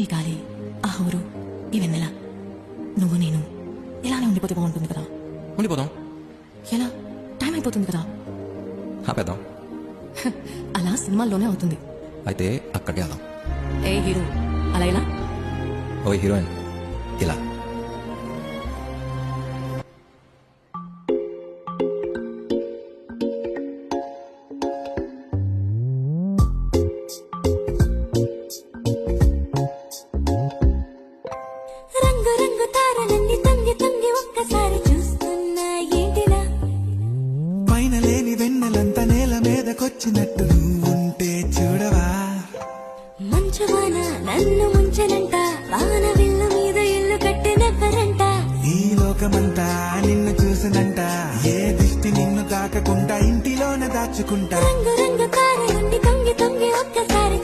ఈ గాలి, ఆ ఊరు, ఈ వెన్నెల, నువ్వు నేను ఇలానే ఉండిపోతే బాగుంటుంది కదా. ఉండిపోదాం. ఎలా? టైం అయిపోతుంది కదా. ఆపేద్దాం. అలా సినిమాల్లోనే అవుతుంది. అయితే అక్కడికి వెళ్దాం. ఏ హీరో అలా ఎలా? ఓ హీరోయిన్ ఇలా. రంగు రంగు తారలన్నీ తొంగి తొంగి ఒక్కసారి చూస్తున్నా ఏంటిలా? పైన లేని వెన్నెలంతా నేల మీదకొచ్చినట్టు నువ్వుంటే చూడవా? మంచువాన నన్ను ముంచనంట, వాన విల్లు మీద ఇల్లు కట్టినెవ్వరంట. ఈ లోకమంతా నిన్ను చూసినంట, ఏ దిష్టి నిన్ను తాకకుండా ఇంటిలోనే దాచుకుంటా. రంగు రంగు తారలన్నీ తొంగి తొంగి ఒక్కసారి